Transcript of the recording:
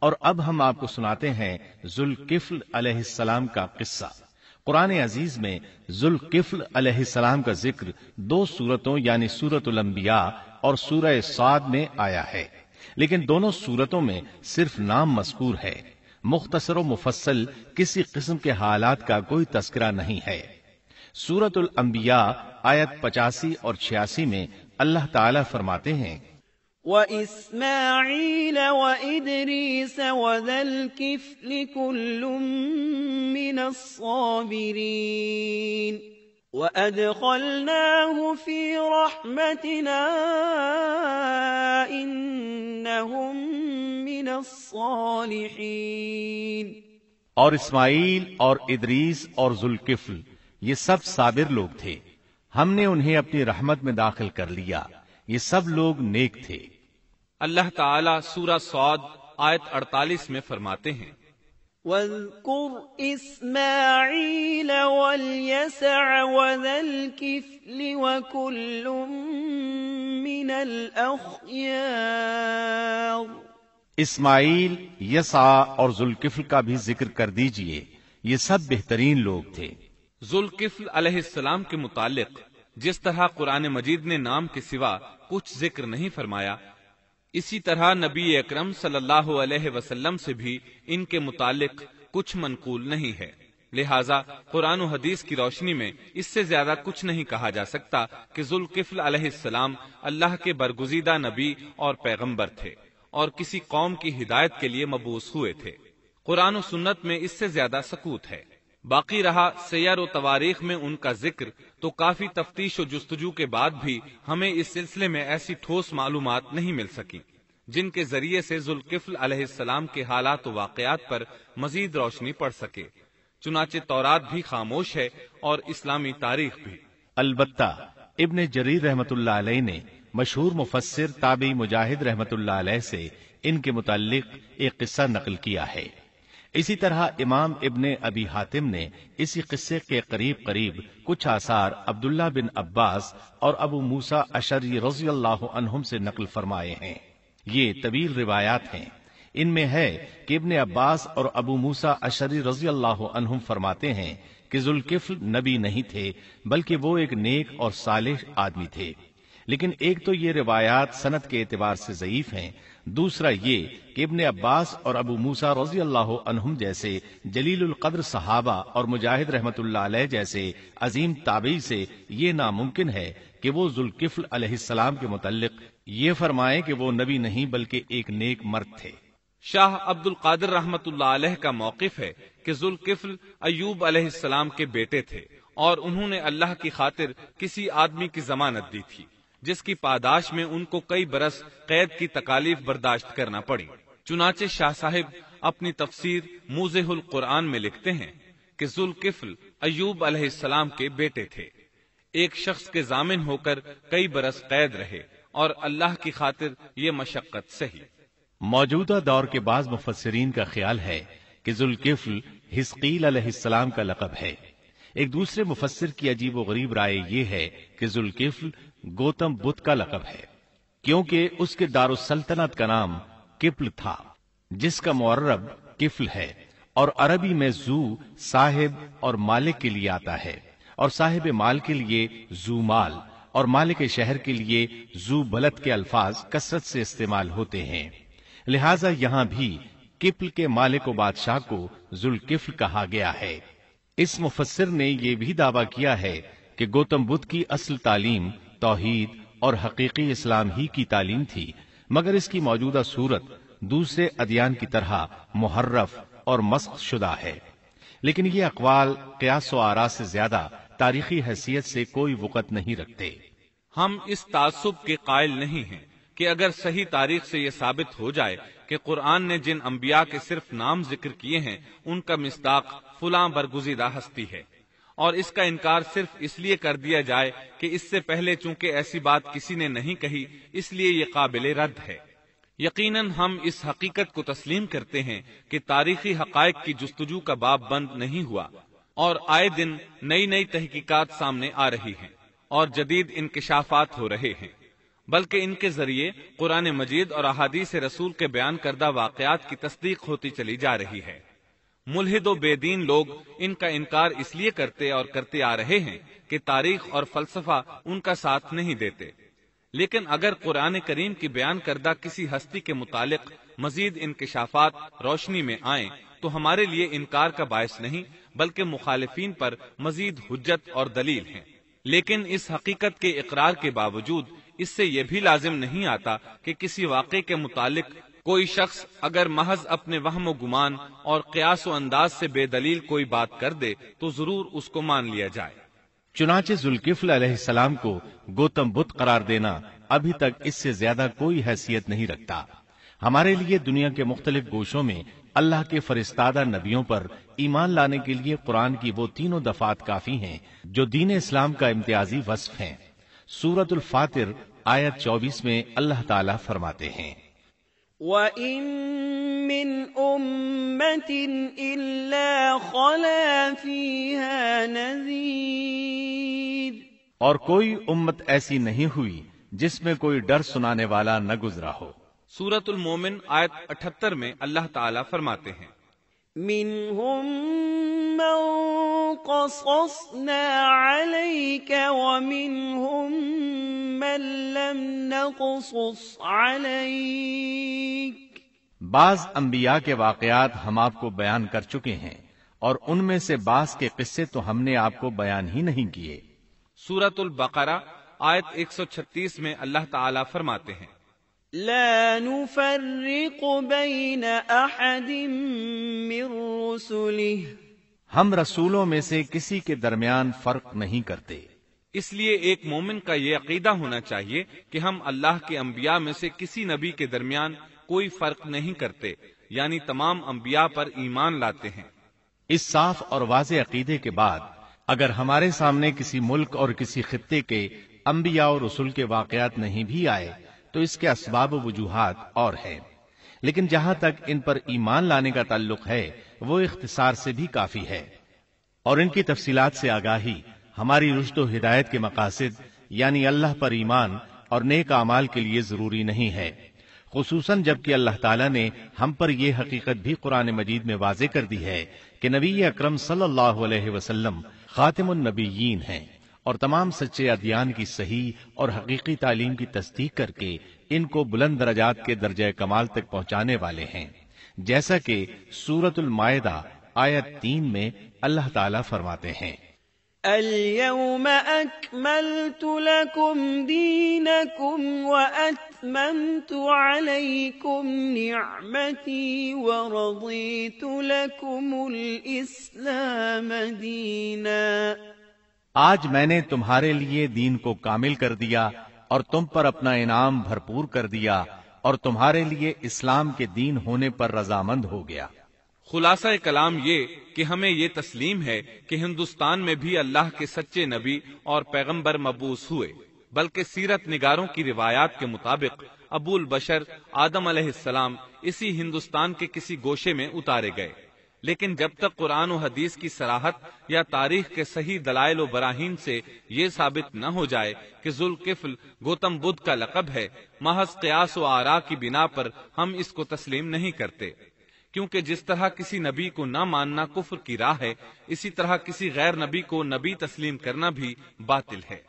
اور اب ہم آپ کو سناتے ہیں ذوالکفل علیہ السلام کا قصہ۔ قرآن عزیز میں ذوالکفل علیہ السلام کا ذکر 2 سورتوں یعنی سورۃ الانبیاء اور سورہ صاد میں آیا ہے، لیکن دونوں سورتوں میں صرف نام مذکور ہے، مختصر و مفصل کسی قسم کے حالات کا کوئی تذکرہ نہیں ہے۔ سورۃ الانبیاء آیت 85 اور 86 میں اللہ تعالی فرماتے ہیں وَإِسْمَاعِيلَ وَإِدْرِيسَ وَذَا الْكِفْلِ كُلٌّ مِّنَ الصَّابِرِينَ وَأَدْخَلْنَاهُ فِي رَحْمَتِنَا إِنَّهُم مِّنَ الصَّالِحِينَ۔ اور اسماعیل اور ادریس اور ذوالکفل یہ سب صابر لوگ تھے، ہم نے انہیں اپنی رحمت میں داخل کر لیا، یہ سب لوگ نیک تھے۔ اللہ تعالیٰ سورہ صاد آیت 48 میں فرماتے ہیں وَاذْكُرْ إِسْمَاعِيلَ وَالْيَسَعَ وَذَا الْكِفْلِ وَكُلٌّ مِّنَ الْأَخْيَارِ۔ اسماعیل، یسع اور ذوالکفل کا بھی ذکر کر دیجئے، یہ سب بہترین لوگ تھے۔ ذوالکفل علیہ السلام کے متعلق جس طرح قرآن مجید نے نام کے سوا کچھ ذکر نہیں فرمایا، اسی طرح نبی اکرم صلی اللہ علیہ وسلم سے بھی ان کے متعلق کچھ منقول نہیں ہے، لہذا قرآن و حدیث کی روشنی میں اس سے زیادہ کچھ نہیں کہا جا سکتا کہ ذوالکفل علیہ السلام اللہ کے برگزیدہ نبی اور پیغمبر تھے اور کسی قوم کی ہدایت کے لیے مبعوث ہوئے تھے۔ قرآن و سنت میں اس سے زیادہ سکوت ہے۔ باقی رہا سیر و تواریخ میں ان کا ذکر، تو کافی تفتیش و جستجو کے بعد بھی ہمیں اس سلسلے میں ایسی ٹھوس معلومات نہیں مل سکی جن کے ذریعے سے ذوالکفل علیہ السلام کے حالات و واقعات پر مزید روشنی پڑ سکے، چنانچہ تورات بھی خاموش ہے اور اسلامی تاریخ بھی۔ البتہ ابن جریر رحمت اللہ علیہ نے مشہور مفسر تابعی مجاہد رحمت اللہ علیہ سے ان کے متعلق ایک قصہ نقل کیا ہے۔ اسی طرح امام ابن ابی حاتم نے اسی قصے کے قریب کچھ آثار عبداللہ بن عباس اور ابو موسیٰ اشعری رضی اللہ عنہم سے نقل فرمائے ہیں۔ یہ طویل روایات ہیں۔ ان میں ہے کہ ابن عباس اور ابو موسیٰ اشعری رضی اللہ عنہم فرماتے ہیں کہ ذوالکفل نبی نہیں تھے، بلکہ وہ ایک نیک اور صالح آدمی تھے، لیکن ایک تو یہ روایات سند کے اعتبار سے ضعیف ہیں، دوسرا یہ کہ ابن عباس اور ابو موسیٰ رضی اللہ عنہم جیسے جلیل القدر صحابہ اور مجاہد رحمت اللہ علیہ جیسے عظیم تابعی سے یہ ناممکن ہے کہ وہ ذوالکفل علیہ السلام کے متعلق یہ فرمائیں کہ وہ نبی نہیں بلکہ ایک نیک مرد تھے۔ شاہ عبد القادر رحمت اللہ علیہ کا موقف ہے کہ ذوالکفل ایوب علیہ السلام کے بیٹے تھے اور انہوں نے اللہ کی خاطر کسی آدمی کی ضمانت دی تھی جس کی پاداش میں ان کو کئی برس قید کی تکالیف برداشت کرنا پڑی۔ چنانچہ شاہ صاحب اپنی تفسیر موضح القرآن میں لکھتے ہیں کہ ذوالکفل ایوب علیہ السلام کے بیٹے تھے، ایک شخص کے ضامن ہو کر کئی برس قید رہے اور اللہ کی خاطر یہ مشقت سہی۔ موجودہ دور کے بعض مفسرین کا خیال ہے کہ ذوالکفل حزقیل علیہ السلام کا لقب ہے۔ ایک دوسرے مفسر کی عجیب و غریب رائے یہ ہے کہ ذوالکفل گوتم بدھ کا لقب ہے، کیونکہ اس کے دارالسلطنت کا نام کفل تھا، جس کا معرب کفل ہے، اور عربی میں ذو صاحب اور مالک کے لیے آتا ہے، اور صاحب مال کے لیے ذو مال اور مالک شہر کے لیے ذو بلد کے الفاظ کثرت سے استعمال ہوتے ہیں، لہذا یہاں بھی کفل کے مالک و بادشاہ کو ذوالکفل کہا گیا ہے۔ اس مفسر نے یہ بھی دعویٰ کیا ہے کہ گوتم بدھ کی اصل تعلیم توحید اور حقیقی اسلام ہی کی تعلیم تھی، مگر اس کی موجودہ صورت دوسرے ادیان کی طرح محرف اور مسخ شدہ ہے، لیکن یہ اقوال قیاس و آراء سے زیادہ تاریخی حیثیت سے کوئی وقت نہیں رکھتے۔ ہم اس تعصب کے قائل نہیں ہیں کہ اگر صحیح تاریخ سے یہ ثابت ہو جائے کہ قرآن نے جن انبیاء کے صرف نام ذکر کیے ہیں ان کا مصداق فلاں برگزیدہ ہستی ہے، اور اس کا انکار صرف اس لیے کر دیا جائے کہ اس سے پہلے چونکہ ایسی بات کسی نے نہیں کہی اس لیے یہ قابل رد ہے۔ یقیناً ہم اس حقیقت کو تسلیم کرتے ہیں کہ تاریخی حقائق کی جستجو کا باب بند نہیں ہوا، اور آئے دن نئی نئی تحقیقات سامنے آ رہی ہیں اور جدید انکشافات ہو رہے ہیں۔ بلکہ ان کے ذریعے قرآن مجید اور احادیث رسول کے بیان کردہ واقعات کی تصدیق ہوتی چلی جا رہی ہے۔ ملحد و بے دین لوگ ان کا انکار اس لیے کرتے اور کرتے آ رہے ہیں کہ تاریخ اور فلسفہ ان کا ساتھ نہیں دیتے، لیکن اگر قرآن کریم کی بیان کردہ کسی ہستی کے متعلق مزید انکشافات روشنی میں آئیں تو ہمارے لیے انکار کا باعث نہیں بلکہ مخالفین پر مزید حجت اور دلیل ہیں۔ لیکن اس حقیقت کے اقرار کے باوجود اس سے یہ بھی لازم نہیں آتا کہ کسی واقعے کے متعلق کوئی شخص اگر محض اپنے وہم و گمان اور قیاس و انداز سے بے دلیل کوئی بات کر دے تو ضرور اس کو مان لیا جائے۔ چنانچہ ذوالکفل علیہ السلام کو گوتم بدھ قرار دینا ابھی تک اس سے زیادہ کوئی حیثیت نہیں رکھتا۔ ہمارے لیے دنیا کے مختلف گوشوں میں اللہ کے فرستادہ نبیوں پر ایمان لانے کے لیے قرآن کی وہ تینوں دفعات کافی ہیں جو دین اسلام کا امتیازی وصف ہیں۔ سورۃ الفاتر آیت 24 میں اللہ تعالیٰ فرماتے ہیں، وَإِن مِّنْ أُمَّةٍ إِلَّا خَلَا فِيهَا نَذِيرٌ، اور کوئی امت ایسی نہیں ہوئی جس میں کوئی ڈر سنانے والا نہ گزرا ہو۔ سورۃ المومن آیت 78 میں اللہ تعالیٰ فرماتے ہیں، مِّنْهُم مَّن قَصَصْنَا عَلَيْكَ وَمِنْهُم مَّن لَّمْ نَقْصُصْ عَلَيْكَ، بعض انبیاء کے واقعات ہم آپ کو بیان کر چکے ہیں اور ان میں سے بعض کے قصے تو ہم نے آپ کو بیان ہی نہیں کیے۔ سورۃ البقرہ آیت 136 میں اللہ تعالیٰ فرماتے ہیں، لا نفرق بین احد من رسله، ہم رسولوں میں سے کسی کے درمیان فرق نہیں کرتے۔ اس لیے ایک مومن کا یہ عقیدہ ہونا چاہیے کہ ہم اللہ کے انبیاء میں سے کسی نبی کے درمیان کوئی فرق نہیں کرتے، یعنی تمام انبیاء پر ایمان لاتے ہیں۔ اس صاف اور واضح عقیدے کے بعد اگر ہمارے سامنے کسی ملک اور کسی خطے کے انبیاء اور رسول کے واقعات نہیں بھی آئے تو اس کے اسباب و وجوہات اور ہیں، لیکن جہاں تک ان پر ایمان لانے کا تعلق ہے وہ اختصار سے بھی کافی ہے، اور ان کی تفصیلات سے آگاہی ہماری رشد و ہدایت کے مقاصد یعنی اللہ پر ایمان اور نیک اعمال کے لیے ضروری نہیں ہے، خصوصاً جبکہ اللہ تعالیٰ نے ہم پر یہ حقیقت بھی قرآن مجید میں واضح کر دی ہے کہ نبی اکرم صلی اللہ علیہ وسلم خاتم النبیین ہیں اور تمام سچے ادیان کی صحیح اور حقیقی تعلیم کی تصدیق کر کے ان کو بلند درجات کے درجہ کمال تک پہنچانے والے ہیں، جیسا کہ سورۃ المائدہ آیت 3 میں اللہ تعالیٰ فرماتے ہیں، اليوم اکملت لکم دینکم واتممت علیکم نعمتی ورضیت لکم الاسلام دینا، آج میں نے تمہارے لیے دین کو کامل کر دیا اور تم پر اپنا انعام بھرپور کر دیا اور تمہارے لیے اسلام کے دین ہونے پر رضامند ہو گیا۔ خلاصہ کلام یہ کہ ہمیں یہ تسلیم ہے کہ ہندوستان میں بھی اللہ کے سچے نبی اور پیغمبر مبعوث ہوئے، بلکہ سیرت نگاروں کی روایات کے مطابق ابو البشر آدم علیہ السلام اسی ہندوستان کے کسی گوشے میں اتارے گئے، لیکن جب تک قرآن و حدیث کی صراحت یا تاریخ کے صحیح دلائل و براہین سے یہ ثابت نہ ہو جائے کہ ذوالکفل گوتم بدھ کا لقب ہے، محض قیاس و آراء کی بنا پر ہم اس کو تسلیم نہیں کرتے، کیونکہ جس طرح کسی نبی کو نہ ماننا کفر کی راہ ہے، اسی طرح کسی غیر نبی کو نبی تسلیم کرنا بھی باطل ہے۔